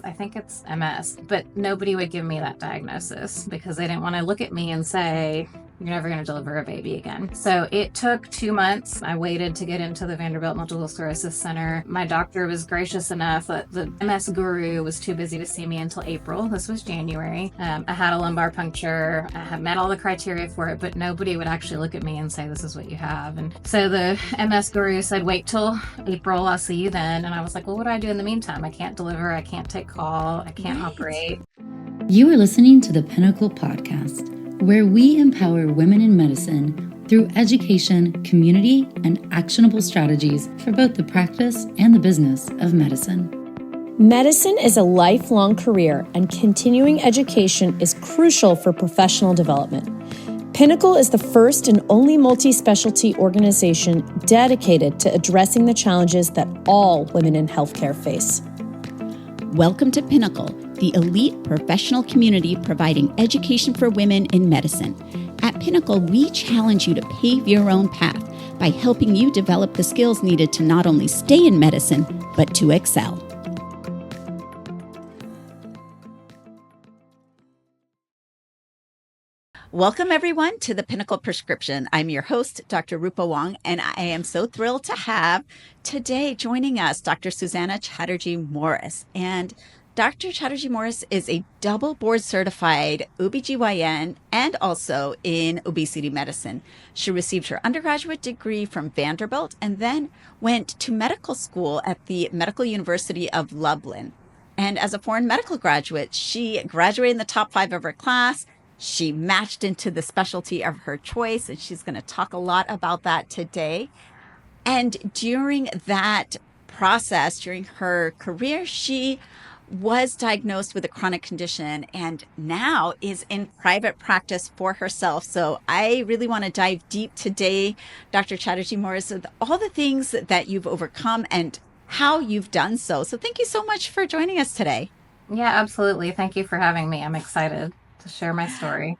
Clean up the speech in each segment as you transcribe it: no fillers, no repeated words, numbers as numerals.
I think it's MS, but nobody would give me that diagnosis because they didn't want to look at me and say, you're never going to deliver a baby again. So it took 2 months. I waited to get into the Vanderbilt Multiple Sclerosis Center. My doctor was gracious enough that the MS guru was too busy to see me until April. This was January. I had a lumbar puncture. I had met all the criteria for it, but nobody would actually look at me and say, this is what you have. And so the MS guru said, wait till April. I'll see you then. And I was like, well, what do I do in the meantime? I can't deliver. I can't take call. I can't operate. You are listening to the Pinnacle Podcast, where we empower women in medicine through education, community, and actionable strategies for both the practice and the business of medicine. Medicine is a lifelong career, and continuing education is crucial for professional development. Pinnacle is the first and only multi-specialty organization dedicated to addressing the challenges that all women in healthcare face. Welcome to Pinnacle, the elite professional community providing education for women in medicine. At Pinnacle, we challenge you to pave your own path by helping you develop the skills needed to not only stay in medicine, but to excel. Welcome, everyone, to the Pinnacle Prescription. I'm your host, Dr. Rupa Wong, and I am so thrilled to have today joining us Dr. Suzanna Chatterjee Morris. And Dr. Chatterjee Morris is a double board certified OBGYN and also in obesity medicine. She received her undergraduate degree from Vanderbilt and then went to medical school at the Medical University of Lublin. And as a foreign medical graduate, she graduated in the top 5 of her class. She matched into the specialty of her choice, and she's going to talk a lot about that today. And during that process, during her career, she was diagnosed with a chronic condition and now is in private practice for herself. So I really want to dive deep today, Dr. Chatterjee Morris, with all the things that you've overcome and how you've done so. So thank you so much for joining us today. Yeah, absolutely. Thank you for having me. I'm excited to share my story.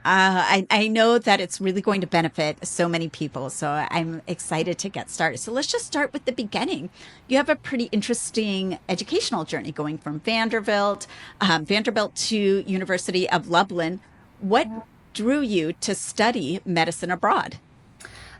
I know that it's really going to benefit so many people, so I'm excited to get started. So let's just start with the beginning. You have a pretty interesting educational journey going from Vanderbilt to University of Lublin. What drew you to study medicine abroad?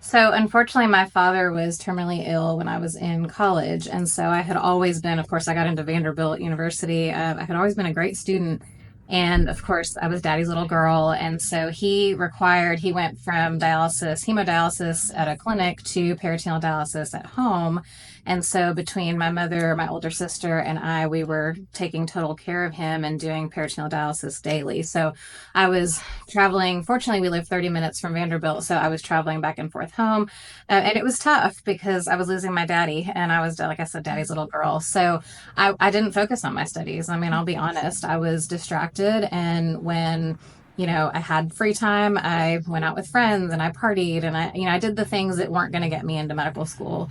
So unfortunately, my father was terminally ill when I was in college. And so I had always been, of course, I got into Vanderbilt University. I had always been a great student. And of course, I was daddy's little girl. And so he went from hemodialysis at a clinic to peritoneal dialysis at home. And so between my mother, my older sister, and I, we were taking total care of him and doing peritoneal dialysis daily. So I was traveling. Fortunately, we lived 30 minutes from Vanderbilt. So I was traveling back and forth home. And it was tough because I was losing my daddy. And I was, like I said, daddy's little girl. So I didn't focus on my studies. I mean, I'll be honest, I was distracted. And when I had free time, I went out with friends and I partied and I did the things that weren't going to get me into medical school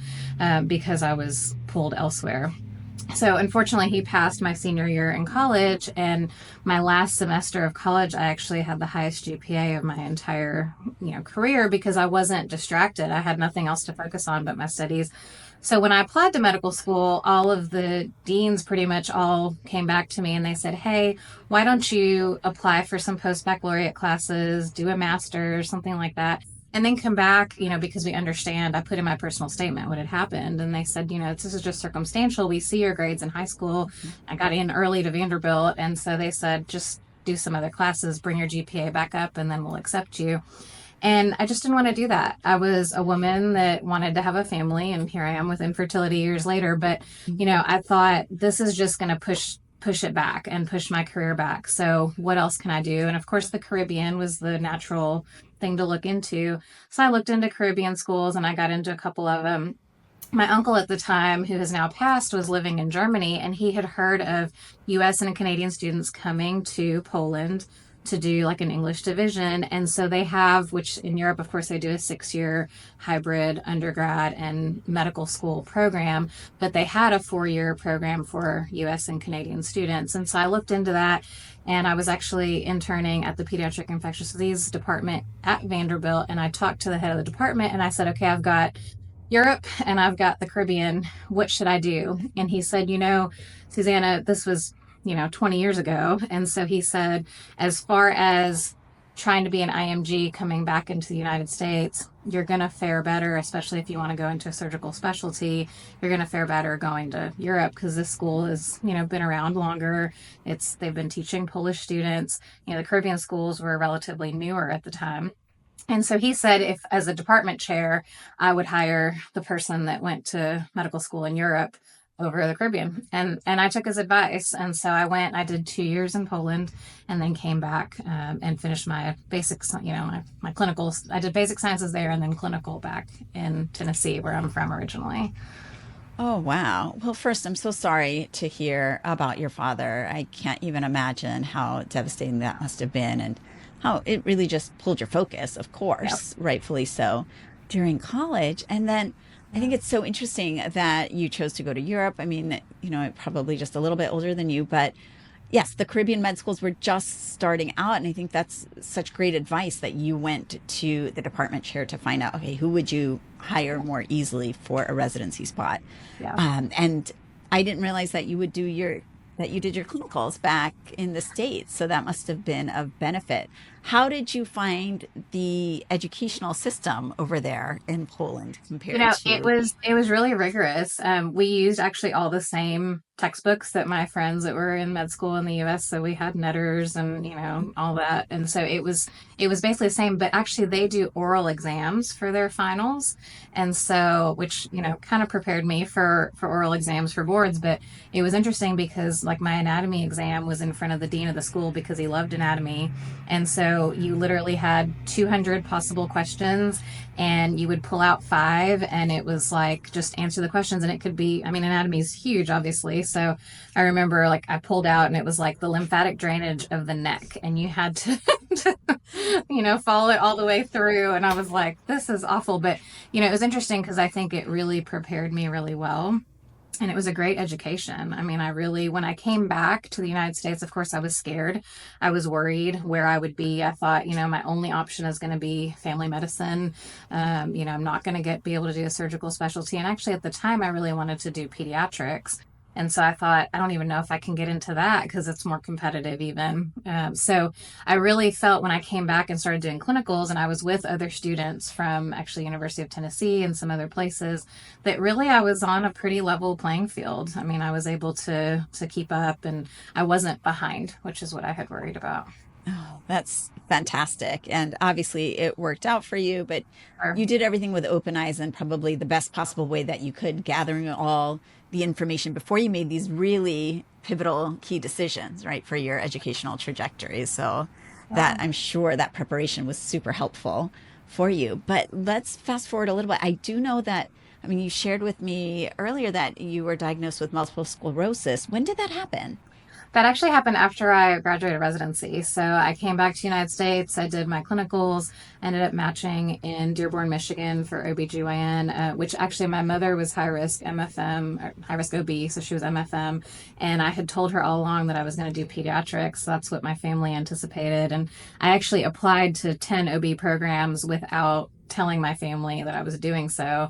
because I was pulled elsewhere. So unfortunately, he passed my senior year in college, and my last semester of college, I actually had the highest GPA of my entire career because I wasn't distracted. I had nothing else to focus on but my studies. So when I applied to medical school, all of the deans pretty much all came back to me and they said, hey, why don't you apply for some post-baccalaureate classes, do a master's, something like that, and then come back, because we understand. I put in my personal statement what had happened. And they said, this is just circumstantial. We see your grades in high school. I got in early to Vanderbilt. And so they said, just do some other classes, bring your GPA back up, and then we'll accept you. And I just didn't want to do that. I was a woman that wanted to have a family, and here I am with infertility years later. But, I thought this is just going to push it back and push my career back. So what else can I do? And of course, the Caribbean was the natural thing to look into. So I looked into Caribbean schools and I got into a couple of them. My uncle at the time, who has now passed, was living in Germany, and he had heard of U.S. and Canadian students coming to Poland to do like an English division. And so they have, which in Europe, of course, they do a 6-year hybrid undergrad and medical school program, but they had a 4-year program for US and Canadian students. And so I looked into that, and I was actually interning at the pediatric infectious disease department at Vanderbilt. And I talked to the head of the department and I said, okay, I've got Europe and I've got the Caribbean. What should I do? And he said, Susanna, this was 20 years ago. And so he said, as far as trying to be an IMG coming back into the United States, you're going to fare better, especially if you want to go into a surgical specialty. You're going to fare better going to Europe because this school has, been around longer. They've been teaching Polish students. The Caribbean schools were relatively newer at the time. And so he said, if as a department chair, I would hire the person that went to medical school in Europe over the Caribbean. And I took his advice. And so I did 2 years in Poland and then came back and finished my basics, my clinical. I did basic sciences there and then clinical back in Tennessee, where I'm from originally. Oh, wow. Well, first, I'm so sorry to hear about your father. I can't even imagine how devastating that must have been and how it really just pulled your focus, of course, Yep. rightfully so, during college. And then I think it's so interesting that you chose to go to Europe. I mean, probably just a little bit older than you, but yes, the Caribbean med schools were just starting out. And I think that's such great advice that you went to the department chair to find out, okay, who would you hire more easily for a residency spot? Yeah. And I didn't realize that you did your clinicals back in the States. So that must have been of benefit. How did you find the educational system over there in Poland compared It to? was really rigorous. We used actually all the same textbooks that my friends that were in med school in the US. So we had Netters and, all that. And so it was basically the same, but actually they do oral exams for their finals. And so, which, kind of prepared me for oral exams for boards. But it was interesting because like my anatomy exam was in front of the dean of the school because he loved anatomy. And so you literally had 200 possible questions and you would pull out 5 and it was like just answer the questions. And it could be, anatomy is huge, obviously. So I remember like I pulled out and it was like the lymphatic drainage of the neck and you had to follow it all the way through. And I was like, this is awful. But, it was interesting because I think it really prepared me really well. And it was a great education. When I came back to the United States, of course, I was scared. I was worried where I would be. I thought, my only option is going to be family medicine. I'm not going to be able to do a surgical specialty. And actually, at the time, I really wanted to do pediatrics. And so I thought, I don't even know if I can get into that because it's more competitive even. So I really felt when I came back and started doing clinicals and I was with other students from actually University of Tennessee and some other places that really I was on a pretty level playing field. I was able to keep up and I wasn't behind, which is what I had worried about. Oh, that's fantastic. And obviously it worked out for you, but Or, you did everything with open eyes and probably the best possible way that you could, gathering all the information before you made these really pivotal key decisions, right, for your educational trajectory. So yeah. that I'm sure that preparation was super helpful for you. But let's fast forward a little bit. I do know that, you shared with me earlier that you were diagnosed with multiple sclerosis. When did that happen? That actually happened after I graduated residency. So I came back to the United States. I did my clinicals, ended up matching in Dearborn, Michigan for OBGYN, which actually my mother was high risk MFM, or high risk OB, so she was MFM. And I had told her all along that I was going to do pediatrics. So that's what my family anticipated. And I actually applied to 10 OB programs without telling my family that I was doing so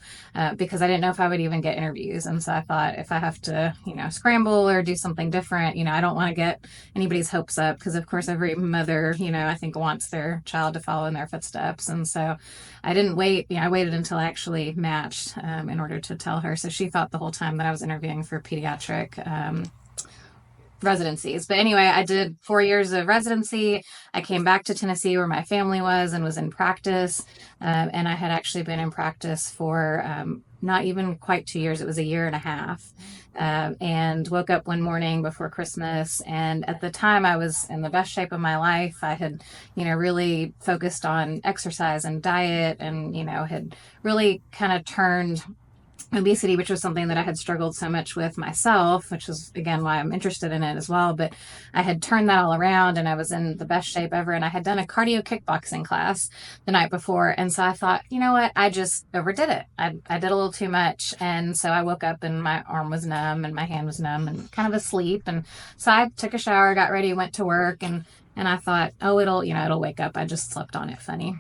because I didn't know if I would even get interviews. And so I thought if I have to, scramble or do something different, I don't want to get anybody's hopes up because, of course, every mother, I think wants their child to follow in their footsteps. And so I didn't wait. I waited until I actually matched in order to tell her. So she thought the whole time that I was interviewing for pediatric residencies. But anyway, I did 4 years of residency. I came back to Tennessee where my family was and was in practice. And I had actually been in practice for not even quite 2 years. It was a year and a half. And woke up one morning before Christmas. And at the time, I was in the best shape of my life. I had, really focused on exercise and diet and, had really kind of turned obesity, which was something that I had struggled so much with myself, which is again why I'm interested in it as well. But I had turned that all around and I was in the best shape ever. And I had done a cardio kickboxing class the night before. And so I thought, you know what? I just overdid it. I did a little too much. And so I woke up and my arm was numb and my hand was numb and kind of asleep. And so I took a shower, got ready, went to work and I thought, oh, it'll wake up. I just slept on it funny.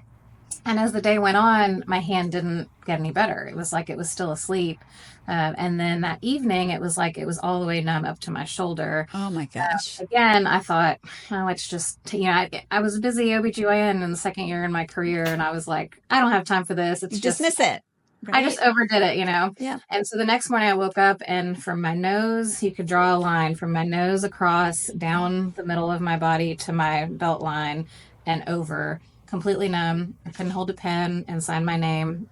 And as the day went on, my hand didn't get any better. It was like it was still asleep. And then that evening, it was like it was all the way numb up to my shoulder. Oh my gosh. Again, I thought, oh, it's just, I was a busy OBGYN in the second year in my career. And I was like, I don't have time for this. It's You just, dismiss it, right? I just overdid it, Yeah. And so the next morning I woke up and from my nose, you could draw a line from my nose across down the middle of my body to my belt line and over, completely numb. I couldn't hold a pen and sign my name.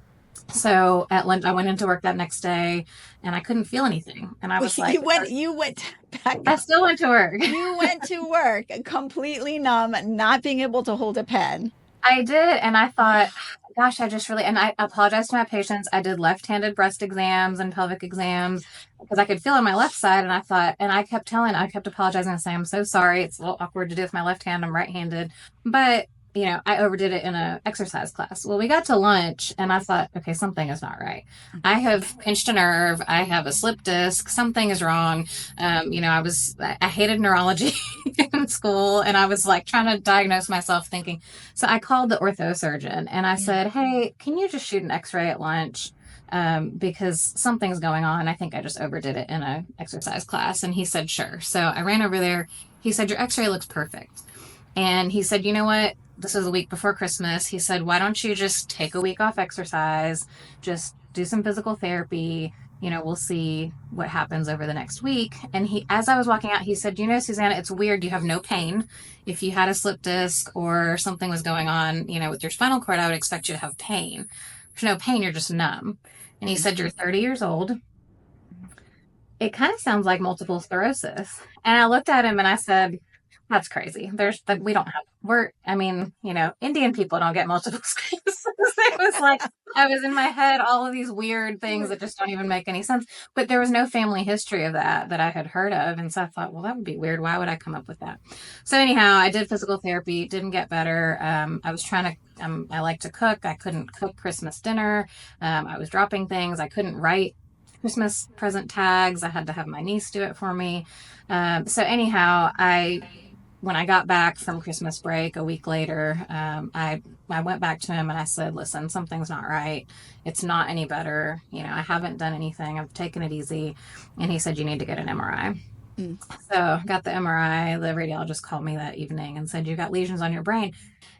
So at lunch, I went into work that next day and I couldn't feel anything. And I was like, you went back. I still went to work. You went to work completely numb, not being able to hold a pen. I did. And I thought, gosh, and I apologized to my patients. I did left-handed breast exams and pelvic exams because I could feel on my left side. And I thought, and I kept apologizing and saying, I'm so sorry. It's a little awkward to do with my left hand. I'm right-handed. But I overdid it in an exercise class. Well, we got to lunch and I thought, okay, something is not right. I have pinched a nerve. I have a slip disc. Something is wrong. I hated neurology in school and I was like trying to diagnose myself thinking. So I called the ortho surgeon and I said, hey, can you just shoot an x-ray at lunch? Because something's going on. I think I just overdid it in an exercise class. And he said, sure. So I ran over there. He said, your x-ray looks perfect. And he said, you know what? This was a week before Christmas. He said, why don't you just take a week off exercise, just do some physical therapy. We'll see what happens over the next week. And as I was walking out, he said, Susanna, it's weird. You have no pain. If you had a slip disc or something was going on, with your spinal cord, I would expect you to have pain. There's no pain. You're just numb. And he said, you're 30 years old. It kind of sounds like multiple sclerosis. And I looked at him and I said, that's crazy. We don't have, Indian people don't get multiple sclerosis. It was like, I was in my head, all of these weird things that just don't even make any sense. But there was no family history of that I had heard of. And so I thought, well, that would be weird. Why would I come up with that? So anyhow, I did physical therapy, didn't get better. I was trying to, I like to cook. I couldn't cook Christmas dinner. I was dropping things. I couldn't write Christmas present tags. I had to have my niece do it for me. So anyhow, when I got back from Christmas break a week later, I went back to him and I said, listen, something's not right. It's not any better. I haven't done anything. I've taken it easy. And he said, you need to get an MRI. So I got the MRI. The radiologist called me that evening and said, you got lesions on your brain.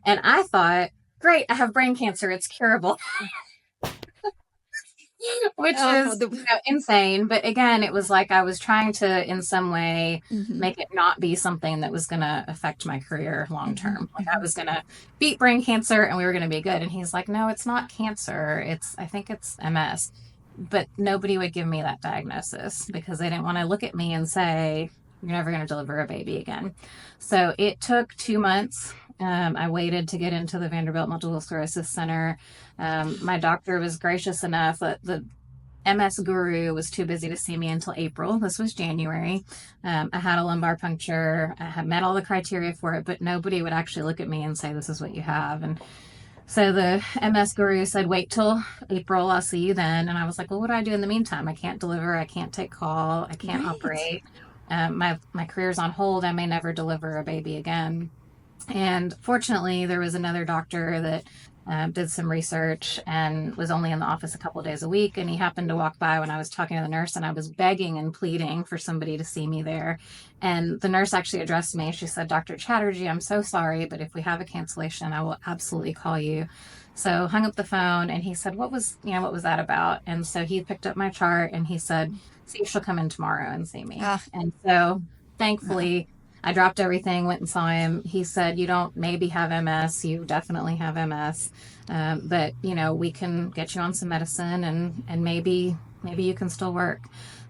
And I thought, great, I have brain cancer. It's curable. Which is insane. But again, it was like I was trying to, in some way, make it not be something that was going to affect my career long term. Like I was going to beat brain cancer and we were going to be good. And he's like, no, it's not cancer. I think it's MS. But nobody would give me that diagnosis because they didn't want to look at me and say, you're never going to deliver a baby again. So it took 2 months. I waited to get into the Vanderbilt Multiple Sclerosis Center. My doctor was gracious enough that the MS guru was too busy to see me until April. This was January. I had a lumbar puncture. I had met all the criteria for it, but nobody would actually look at me and say, this is what you have. And so the MS guru said, wait till April. I'll see you then. And I was like, well, what do I do in the meantime? I can't deliver. I can't take call. I can't operate. My career's on hold. I may never deliver a baby again. And fortunately, there was another doctor that did some research and was only in the office a couple of days a week. And he happened to walk by when I was talking to the nurse and I was begging and pleading for somebody to see me there. And the nurse actually addressed me. She said, Dr. Chatterjee, I'm so sorry, but if we have a cancellation, I will absolutely call you. So hung up the phone and he said, what was that about? And so he picked up my chart and he said, see if she'll come in tomorrow and see me. And so thankfully, I dropped everything, went and saw him. He said, you don't maybe have MS, you definitely have MS. But we can get you on some medicine and maybe you can still work.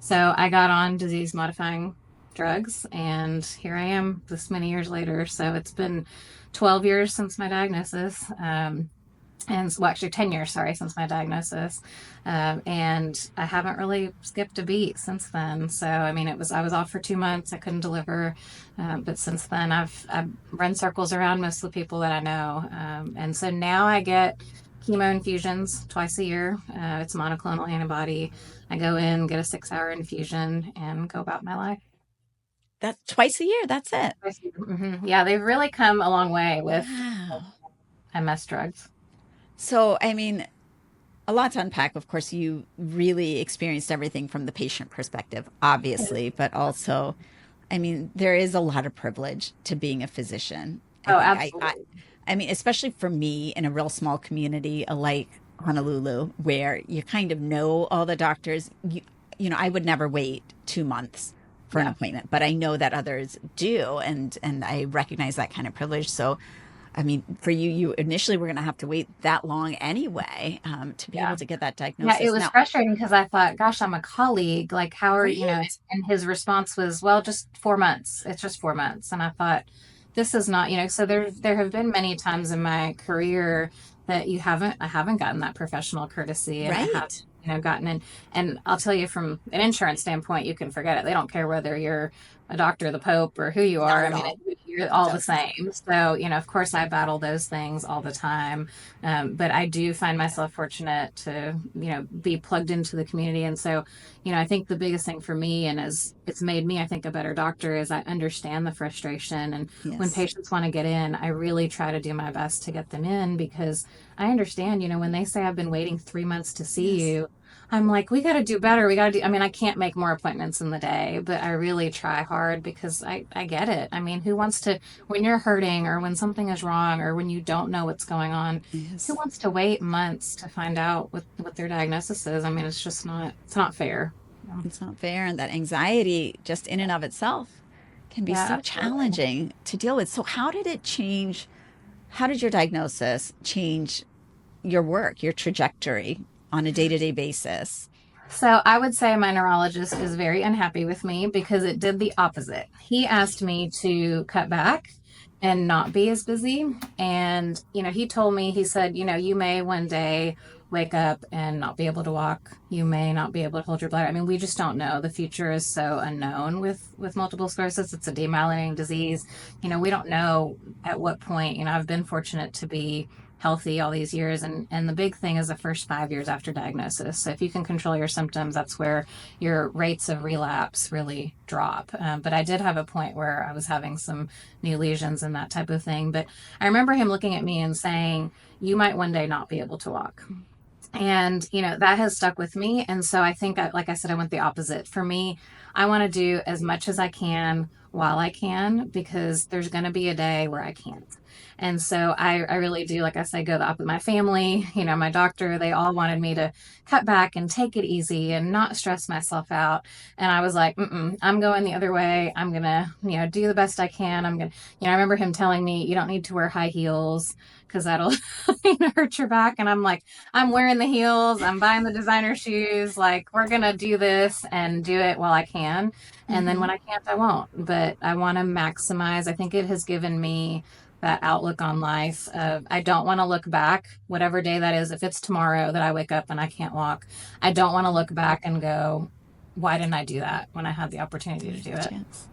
So I got on disease modifying drugs and here I am this many years later. So it's been 12 years since my diagnosis. Actually 10 years, since my diagnosis. And I haven't really skipped a beat since then. So, I was off for 2 months. I couldn't deliver. But since then I've run circles around most of the people that I know. And so now I get chemo infusions twice a year. It's a monoclonal antibody. I go in, get a 6-hour infusion and go about my life. That's twice a year. That's it. Yeah. They've really come a long way with MS drugs. So, I mean, a lot to unpack. Of course, you really experienced everything from the patient perspective, obviously, but also, I mean, there is a lot of privilege to being a physician. I Oh, think absolutely. I mean, especially for me in a real small community like Honolulu, where you kind of know all the doctors. You know, I would never wait 2 months for an Yeah. appointment, but I know that others do, and I recognize that kind of privilege. So, I mean, for you, you initially were going to have to wait that long anyway, to be able Yeah. to get that Yeah, it diagnosis. was Now, frustrating because I thought, gosh, I'm a colleague. Like, how are, right, and his response was, well, just 4 months. It's just 4 months. And I thought, this is not, so there have been many times in my career that I haven't gotten that professional courtesy, and I have, right, gotten in. And I'll tell you, from an insurance standpoint, you can forget it. They don't care whether you're a doctor, the Pope, or who you not are. I at mean, all. you're It all the doesn't. same. So, of course I battle those things all the time. But I do find myself fortunate to, be plugged into the community. And so, I think the biggest thing for me, and as it's made me, I think, a better doctor, is I understand the frustration. And when Yes, patients want to get in, I really try to do my best to get them in, because I understand, when they say I've been waiting 3 months to see yes. you, I'm like, we got to do better. We got to do, I mean, I can't make more appointments in the day, but I really try hard, because I get it. I mean, who wants to, when you're hurting, or when something is wrong, or when you don't know what's going on, who Yes. wants to wait months to find out what their diagnosis is? I mean, it's not fair. It's not fair. And that anxiety, just in and of itself, can be Yeah, so absolutely. challenging to deal with. So, how did it change? How did your diagnosis change your work, your trajectory on a day to day basis? So I would say my neurologist is very unhappy with me, because it did the opposite. He asked me to cut back and not be as busy. And, he told me, he said, you may one day wake up and not be able to walk. You may not be able to hold your bladder. I mean, we just don't know. The future is so unknown with multiple sclerosis. It's a demyelinating disease. We don't know at what point. I've been fortunate to be healthy all these years, and the big thing is the first 5 years after diagnosis. So if you can control your symptoms, that's where your rates of relapse really drop. But I did have a point where I was having some new lesions and that type of thing. But I remember him looking at me and saying, you might one day not be able to walk. And that has stuck with me. And so I think, like I said, I went the opposite. For me, I want to do as much as I can while I can, because there's going to be a day where I can't. And so I really do, like I say, go the opposite. My family, my doctor, they all wanted me to cut back and take it easy and not stress myself out. And I was like, I'm going the other way. I'm going to, do the best I can. I'm going to, I remember him telling me, you don't need to wear high heels, because that'll hurt your back. And I'm like, I'm wearing the heels, I'm buying the designer shoes. Like, we're going to do this and do it while I can. And then Mm-hmm. when I can't, I won't. But I want to maximize. I think it has given me that outlook on life of, I don't want to look back, whatever day that is. If it's tomorrow that I wake up and I can't walk, I don't want to look back and go, why didn't I do that when I had the opportunity to do The it? chance.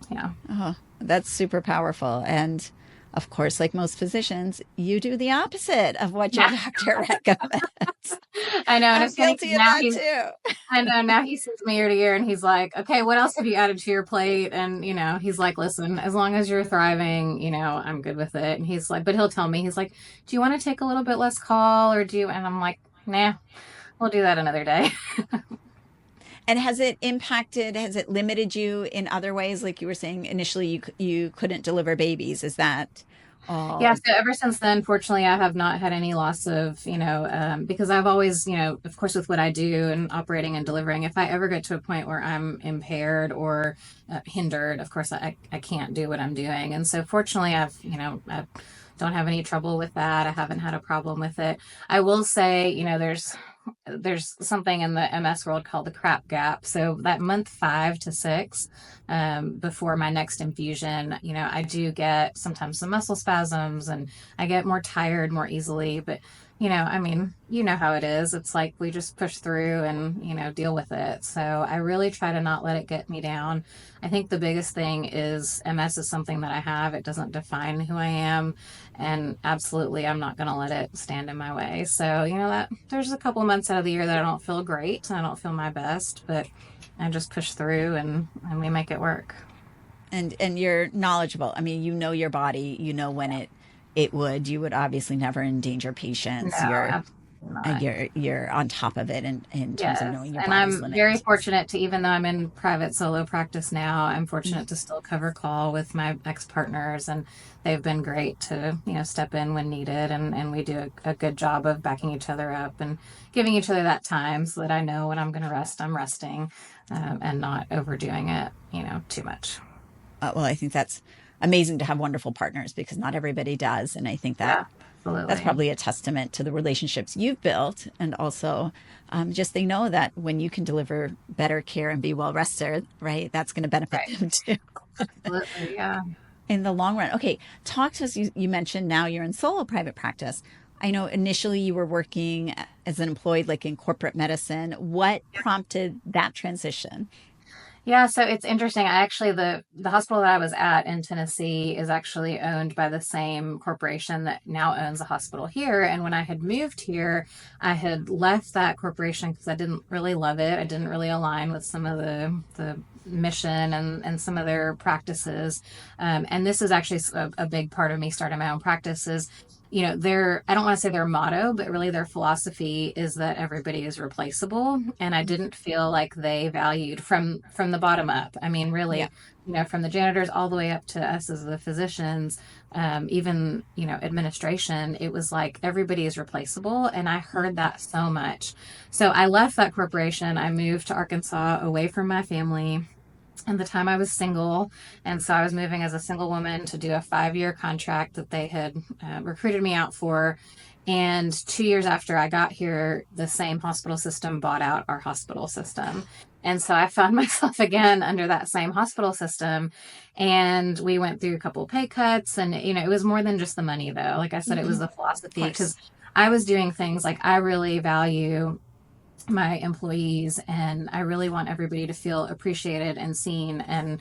Yeah. Oh, that's super powerful. And of course, like most physicians, you do the opposite of what your Yeah. doctor recommends. I know. And I'm it's funny because guilty of now that too. I know, now he sees me year to year, and he's like, okay, what else have you added to your plate? And, he's like, listen, as long as you're thriving, I'm good with it. And he's like, but he'll tell me, he's like, do you want to take a little bit less call, or do you? And I'm like, nah, we'll do that another day. And has it impacted, has it limited you in other ways? Like you were saying initially, you couldn't deliver babies. Is that Yeah, all? so ever since then, fortunately, I have not had any loss of, because I've always, of course, with what I do and operating and delivering, if I ever get to a point where I'm impaired or hindered, of course, I can't do what I'm doing. And so fortunately, I don't have any trouble with that. I haven't had a problem with it. I will say, there's something in the MS world called the crap gap. So that month 5 to 6, before my next infusion, I do get sometimes some muscle spasms, and I get more tired more easily. But, I mean, how it is. It's like we just push through and, deal with it. So I really try to not let it get me down. I think the biggest thing is MS is something that I have. It doesn't define who I am. And absolutely, I'm not going to let it stand in my way. So, that there's a couple of months out of the year that I don't feel great and I don't feel my best, but I just push through, and we make it work. And you're knowledgeable. I mean, you know your body, you know when it you would obviously never endanger No, patients. absolutely not. You're on top of it in terms of Yes, knowing your and body's I'm very limitations. fortunate to, even though I'm in private solo practice now, I'm Mm. fortunate to still cover call with my ex-partners, and they've been great to, step in when needed, and we do a good job of backing each other up and giving each other that time so that I know when I'm going to rest, I'm resting, and not overdoing it, too much. Well, I think that's amazing to have wonderful partners, because not everybody does, and I think that Yeah, that's absolutely. probably a testament to the relationships you've built, and also just they know that when you can deliver better care and be well rested, right, that's going to benefit Right. them too Absolutely. Yeah. in the long run. Okay, talk to us. You mentioned now you're in solo private practice. I know initially you were working as an employee, like in corporate medicine. What prompted that transition? Yeah, so it's interesting. I actually the hospital that I was at in Tennessee is actually owned by the same corporation that now owns the hospital here. And when I had moved here, I had left that corporation because I didn't really love it. I didn't really align with some of the mission and some of their practices. And this is actually a big part of me starting my own practice is, their, I don't want to say their motto, but really their philosophy is that everybody is replaceable. And I didn't feel like they valued from the bottom up. I mean, Yeah. really, from the janitors all the way up to us as the physicians, even, administration, it was like everybody is replaceable. And I heard that so much. So I left that corporation. I moved to Arkansas away from my family at the time I was single. And so I was moving as a single woman to do a 5-year contract that they had recruited me out for. And 2 years after I got here, the same hospital system bought out our hospital system. And so I found myself again under that same hospital system. And we went through a couple of pay cuts. And, it was more than just the money, though. Like I said, it was the Of philosophy because course. I was doing things like I really value my employees and I really want everybody to feel appreciated and seen. And,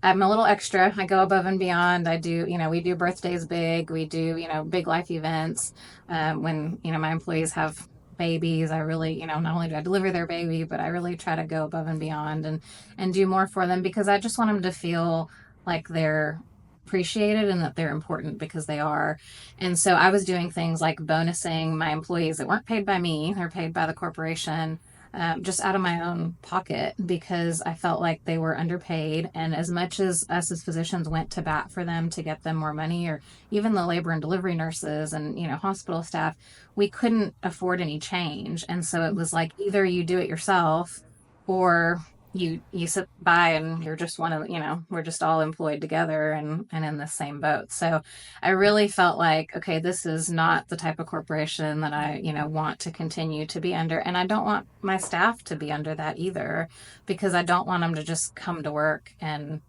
I'm a little extra. I go above and beyond. I do, we do birthdays big. We do, big life events. When, my employees have babies, I really, not only do I deliver their baby, but I really try to go above and beyond and do more for them because I just want them to feel like they're appreciated and that they're important because they are. And so I was doing things like bonusing my employees that weren't paid by me, they're paid by the corporation, just out of my own pocket because I felt like they were underpaid. And as much as us as physicians went to bat for them to get them more money, or even the labor and delivery nurses and, hospital staff, we couldn't afford any change. And so it was like either you do it yourself or you sit by and you're just one of, we're just all employed together and in the same boat. So I really felt like, okay, this is not the type of corporation that I, want to continue to be under. And I don't want my staff to be under that either, because I don't want them to just come to work and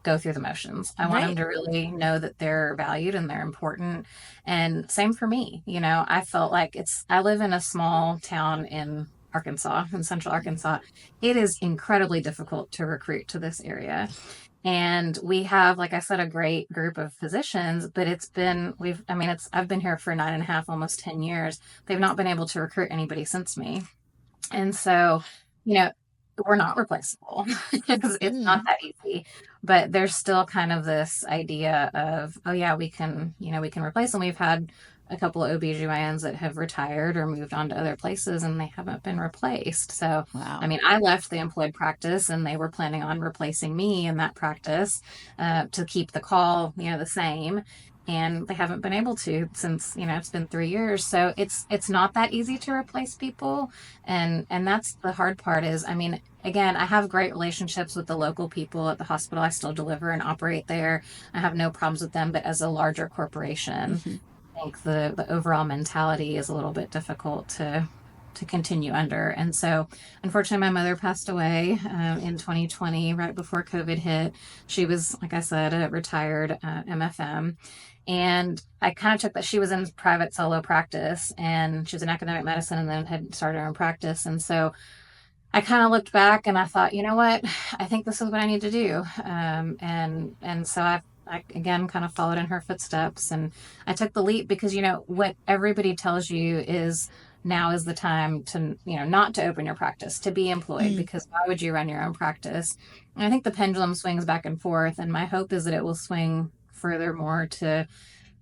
go through the motions. I want them Right. to really know that they're valued and they're important. And same for me. I felt like I live in a small town in Arkansas, in central Arkansas. It is incredibly difficult to recruit to this area. And we have, like I said, a great group of physicians, but I've been here for 9.5, almost 10 years. They've not been able to recruit anybody since me. And so, you know, we're not replaceable. It's not Mm. that easy. But there's still kind of this idea of, oh yeah, we can replace them. We've had a couple of OBGYNs that have retired or moved on to other places and they haven't been replaced. So, I Wow. mean, I left the employed practice and they were planning on replacing me in that practice to keep the call, the same, and they haven't been able to since it's been 3 years. So it's not that easy to replace people, and that's the hard part. Is, I mean, again, I have great relationships with the local people at the hospital. I still deliver and operate there. I have no problems with them, but as a larger corporation, Hmm. I think the overall mentality is a little bit difficult to continue under. And so, unfortunately, my mother passed away in 2020, right before COVID hit. She was, like I said, a retired MFM. And I kind of took that she was in private solo practice and she was in academic medicine and then had started her own practice. And so I kind of looked back and I thought, you know what, I think this is what I need to do. And so I again kind of followed in her footsteps and I took the leap because, what everybody tells you is now is the time to, not to open your practice, to be employed, Mm. because why would you run your own practice? And I think the pendulum swings back and forth. And my hope is that it will swing furthermore to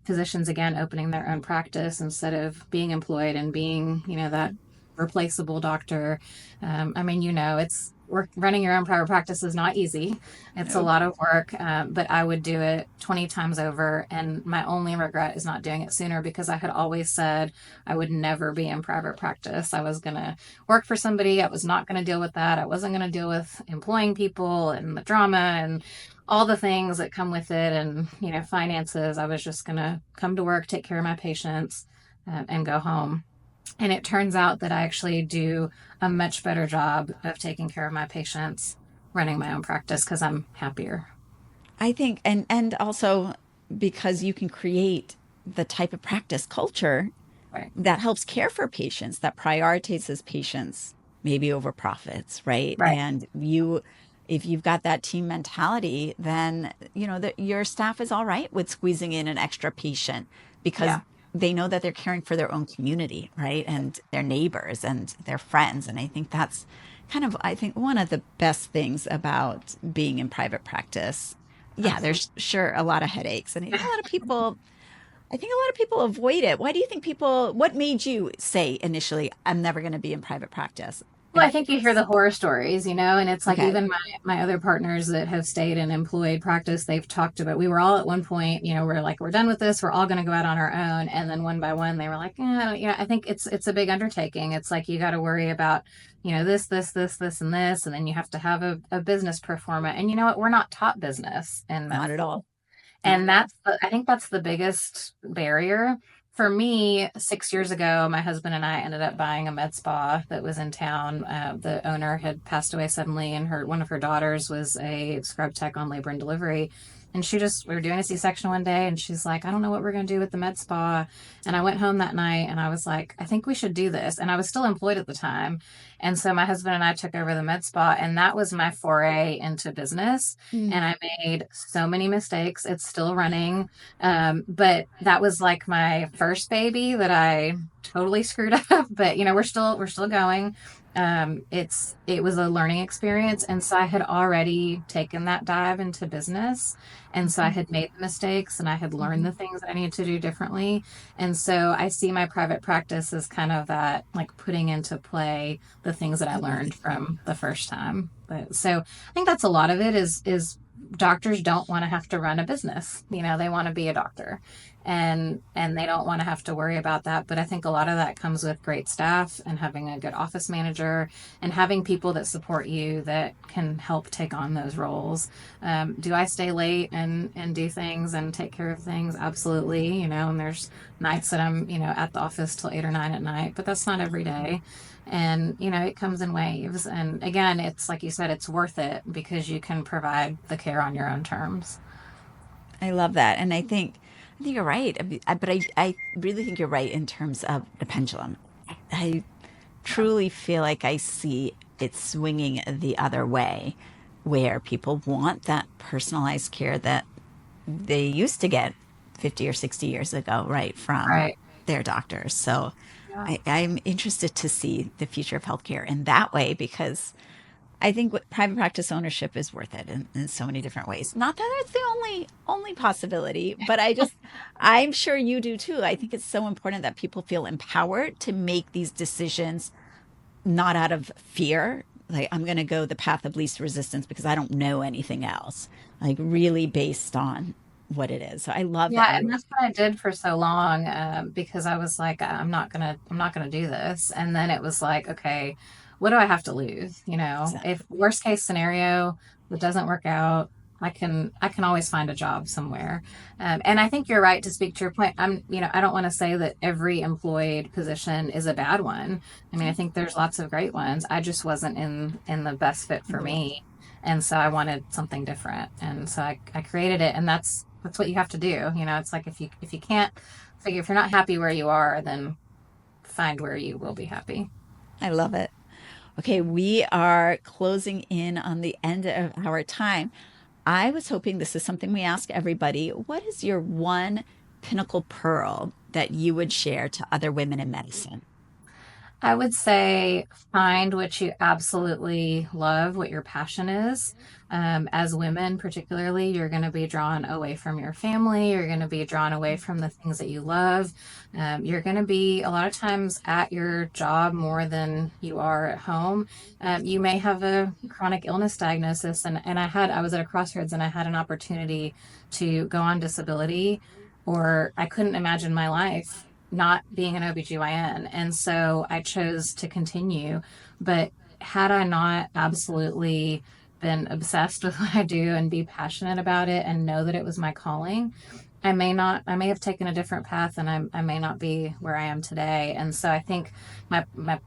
physicians, again, opening their own practice instead of being employed and being, that replaceable doctor. I mean, it's work, running your own private practice is not easy. It's a Nope. lot of work, but I would do it 20 times over. And my only regret is not doing it sooner, because I had always said I would never be in private practice. I was going to work for somebody. I was not going to deal with that. I wasn't going to deal with employing people and the drama and all the things that come with it, and, finances. I was just going to come to work, take care of my patients, and go home. And it turns out that I actually do a much better job of taking care of my patients running my own practice, because I'm happier. I think, and also because you can create the type of practice culture Right. that helps care for patients, that prioritizes patients maybe over profits, right? Right. And if you've got that team mentality, then that your staff is all right with squeezing in an extra patient, because Yeah. they know that they're caring for their own community, right? And their neighbors and their friends. And I think that's I think one of the best things about being in private practice. Yeah, Absolutely. there's sure a lot of headaches, and I think a lot of people avoid it. Why do you think what made you say initially, I'm never going to be in private practice? Well, I think you hear the horror stories, and it's like, Okay. even my other partners that have stayed in employed practice, they've talked about, we were all at one point, we're like, we're done with this. We're all going to go out on our own. And then one by one, they were like, I think it's a big undertaking. It's like, you got to worry about, this, and this, and then you have to have a business pro forma. And you know what? We're not taught business in Not at medicine. all. Not And at all. I think that's the biggest barrier. For me, 6 years ago, my husband and I ended up buying a med spa that was in town. The owner had passed away suddenly, and one of her daughters was a scrub tech on labor and delivery. And we were doing a C-section one day, and she's like, I don't know what we're going to do with the med spa. And I went home that night and I was like, I think we should do this. And I was still employed at the time. And so my husband and I took over the med spa, and that was my foray into business. Mm. And I made so many mistakes. It's still running. But that was like my first baby that I totally screwed up. But we're still going. It was a learning experience, and so I had already taken that dive into business, and so I Mhm. had made the mistakes, and I had learned Mhm. the things that I needed to do differently. And so I see my private practice as kind of that, like, putting into play the things that I I love learned it. from the first time. But so I think that's a lot of it is doctors don't want to have to run a business. They want to be a doctor, and they don't want to have to worry about that. But I think a lot of that comes with great staff and having a good office manager and having people that support you that can help take on those roles. Do I stay late and do things and take care of things? Absolutely. And there's nights that I'm at the office till 8 or 9 at night, but that's not every day. And it comes in waves, and again, it's like you said, it's worth it because you can provide the care on your own terms. I love that. And I think you're right. But I really think you're right in terms of the pendulum. I truly feel like I see it swinging the other way, where people want that personalized care that they used to get 50 or 60 years ago, right, from Right. their doctors. So Yeah. I'm interested to see the future of healthcare in that way, because I think private practice ownership is worth it in so many different ways. Not that it's the only possibility, but I'm sure you do too. I think it's so important that people feel empowered to make these decisions, not out of fear, like I'm going to go the path of least resistance because I don't know anything else, like really based on what it is. So I love that Yeah, you. and that's what I did for so long, because I was like, I'm not gonna do this. And then it was like, okay, what do I have to lose? If worst case scenario, it doesn't work out, I can always find a job somewhere. And I think you're right to speak to your point. I don't want to say that every employed position is a bad one. I mean, I think there's lots of great ones. I just wasn't in the best fit for me, and so I wanted something different, and so I created it, and that's what you have to do. It's like, if you can't figure, if you're not happy where you are, then find where you will be happy. I love it. Okay, we are closing in on the end of our time. I was hoping, this is something we ask everybody. What is your one pinnacle pearl that you would share to other women in medicine? I would say find what you absolutely love, what your passion is. As women, particularly, you're going to be drawn away from your family. You're going to be drawn away from the things that you love. You're going to be a lot of times at your job more than you are at home. You may have a chronic illness diagnosis, and I was at a crossroads and I had an opportunity to go on disability, or I couldn't imagine my life not being an OBGYN. And so I chose to continue. But had I not absolutely been obsessed with what I do and be passionate about it and know that it was my calling, I may have taken a different path, and I may not be where I am today. And so I think my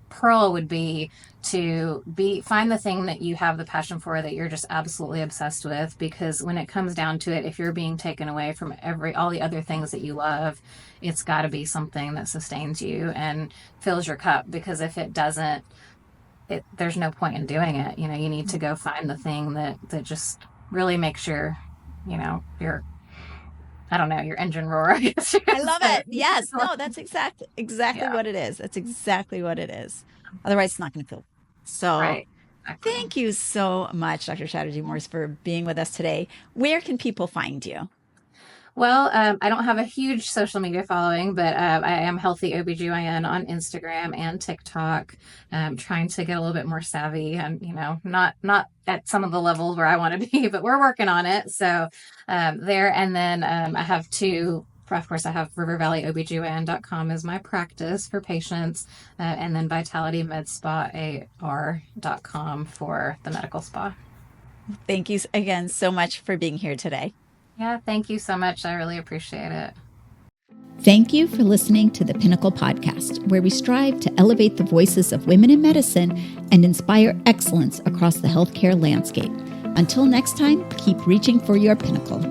pearl would be to find the thing that you have the passion for, that you're just absolutely obsessed with, because when it comes down to it, if you're being taken away from all the other things that you love, it's got to be something that sustains you and fills your cup, because if it doesn't, there's no point in doing it. You need to go find the thing that just really makes your I don't know, your engine roar, I guess. I love it. Yes. No, that's exactly Yeah. what it is. That's exactly what it is. Otherwise, it's not going to feel. So Right. Exactly. thank you so much, Dr. Chatterjee Morris, for being with us today. Where can people find you? Well, I don't have a huge social media following, but I am Healthy OBGYN on Instagram and TikTok. Trying to get a little bit more savvy, and not at some of the levels where I want to be, but we're working on it. So there, and then I have two. Of course, I have rivervalleyobgyn.com as my practice for patients, and then vitalitymedspaar.com for the medical spa. Thank you again so much for being here today. Yeah, thank you so much. I really appreciate it. Thank you for listening to the Pinnacle Podcast, where we strive to elevate the voices of women in medicine and inspire excellence across the healthcare landscape. Until next time, keep reaching for your pinnacle.